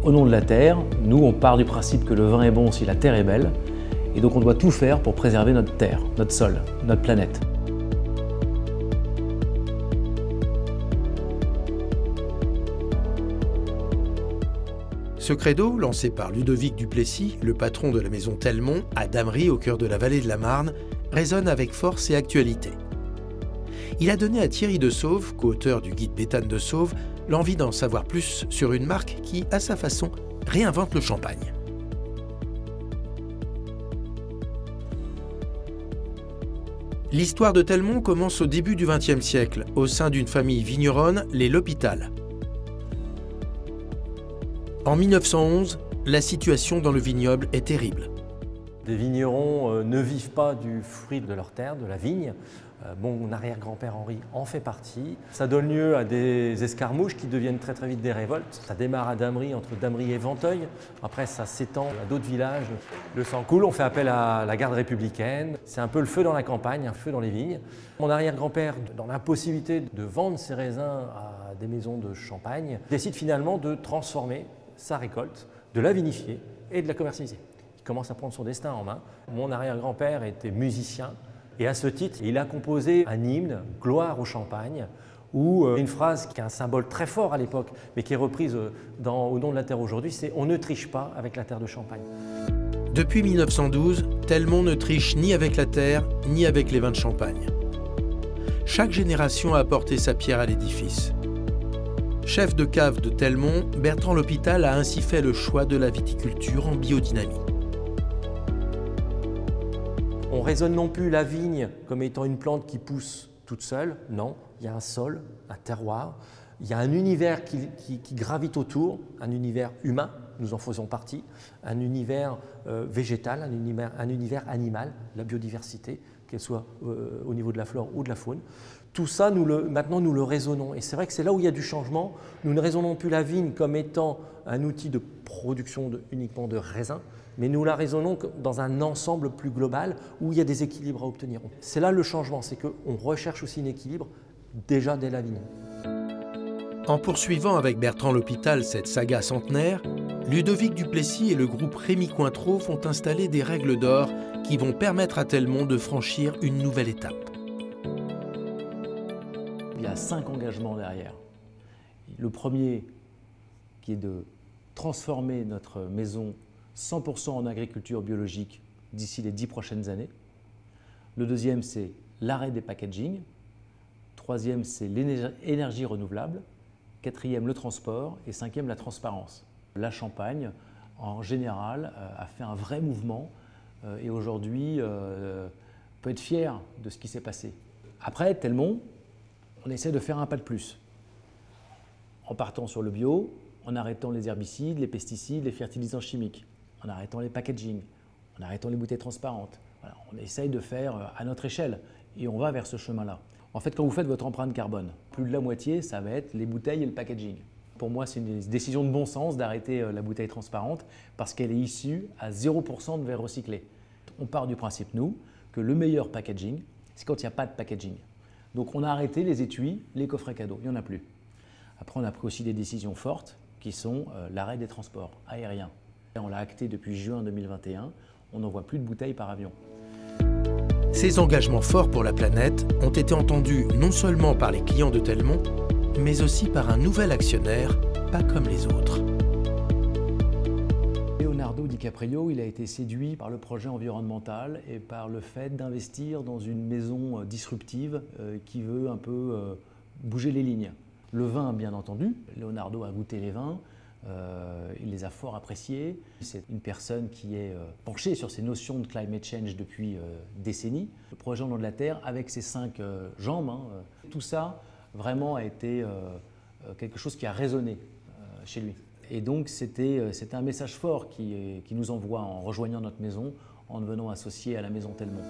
Au nom de la terre, nous on part du principe que le vin est bon si la terre est belle, et donc on doit tout faire pour préserver notre terre, notre sol, notre planète. Ce credo, lancé par Ludovic Duplessis, le patron de la maison Telmont, à Damery, au cœur de la vallée de la Marne, résonne avec force et actualité. Il a donné à Thierry de Sauve, co-auteur du guide Béthane de Sauve, l'envie d'en savoir plus sur une marque qui, à sa façon, réinvente le champagne. L'histoire de Telmont commence au début du XXe siècle, au sein d'une famille vigneronne, les L'Hôpital. En 1911, la situation dans le vignoble est terrible. Les vignerons ne vivent pas du fruit de leur terre, de la vigne. Mon arrière-grand-père Henri en fait partie. Ça donne lieu à des escarmouches qui deviennent très vite des révoltes. Ça démarre à Damery, entre Damery et Venteuil. Après, ça s'étend à d'autres villages. Le sang coule, on fait appel à la garde républicaine. C'est un peu le feu dans la campagne, un feu dans les vignes. Mon arrière-grand-père, dans l'impossibilité de vendre ses raisins à des maisons de champagne, décide finalement de transformer sa récolte, de la vinifier et de la commercialiser. Il commence à prendre son destin en main. Mon arrière-grand-père était musicien et à ce titre, il a composé un hymne, Gloire au champagne, où une phrase qui est un symbole très fort à l'époque, mais qui est reprise au nom de la terre aujourd'hui, c'est « On ne triche pas avec la terre de Champagne ». Depuis 1912, Telmont ne triche ni avec la terre, ni avec les vins de Champagne. Chaque génération a apporté sa pierre à l'édifice. Chef de cave de Telmont, Bertrand L'Hôpital a ainsi fait le choix de la viticulture en biodynamie. On ne raisonne non plus la vigne comme étant une plante qui pousse toute seule, non. Il y a un sol, un terroir, il y a un univers qui gravite autour, un univers humain, nous en faisons partie, un univers végétal, un univers animal, la biodiversité, qu'elle soit au niveau de la flore ou de la faune. Tout ça, maintenant, nous le raisonnons. Et c'est vrai que c'est là où il y a du changement. Nous ne raisonnons plus la vigne comme étant un outil de production uniquement de raisins, mais nous la raisonnons dans un ensemble plus global où il y a des équilibres à obtenir. C'est là le changement, c'est qu'on recherche aussi un équilibre déjà dès la vigne. En poursuivant avec Bertrand L'Hôpital cette saga centenaire, Ludovic Duplessis et le groupe Rémy Cointreau font installer des règles d'or qui vont permettre à Telmont de franchir une nouvelle étape. Il y a 5 engagements derrière. Le premier, qui est de transformer notre maison 100% en agriculture biologique d'ici les 10 prochaines années. Le deuxième, c'est l'arrêt des packaging. Troisième, c'est l'énergie renouvelable. Quatrième, le transport. Et cinquième, la transparence. La Champagne, en général, a fait un vrai mouvement et aujourd'hui peut être fier de ce qui s'est passé. Après, Telmont, on essaie de faire un pas de plus. En partant sur le bio, en arrêtant les herbicides, les pesticides, les fertilisants chimiques, en arrêtant les packaging, en arrêtant les bouteilles transparentes. Voilà, on essaye de faire à notre échelle et on va vers ce chemin-là. En fait, quand vous faites votre empreinte carbone, plus de la moitié, ça va être les bouteilles et le packaging. Pour moi, c'est une décision de bon sens d'arrêter la bouteille transparente parce qu'elle est issue à 0% de verre recyclé. On part du principe, nous, que le meilleur packaging, c'est quand il n'y a pas de packaging. Donc on a arrêté les étuis, les coffrets cadeaux, il n'y en a plus. Après, on a pris aussi des décisions fortes qui sont l'arrêt des transports aériens. On l'a acté depuis juin 2021, on n'envoie plus de bouteilles par avion. Ces engagements forts pour la planète ont été entendus non seulement par les clients de Telmont, mais aussi par un nouvel actionnaire, pas comme les autres. Leonardo DiCaprio, il a été séduit par le projet environnemental et par le fait d'investir dans une maison disruptive qui veut un peu bouger les lignes. Le vin, bien entendu, Leonardo a goûté les vins, il les a fort appréciés. C'est une personne qui est penchée sur ces notions de climate change depuis décennies. Le projet En nom de la Terre, avec ses 5 jambes, tout ça vraiment a été quelque chose qui a résonné chez lui. Et donc c'était un message fort qui nous envoie en rejoignant notre maison, en devenant associé à la maison Telmont.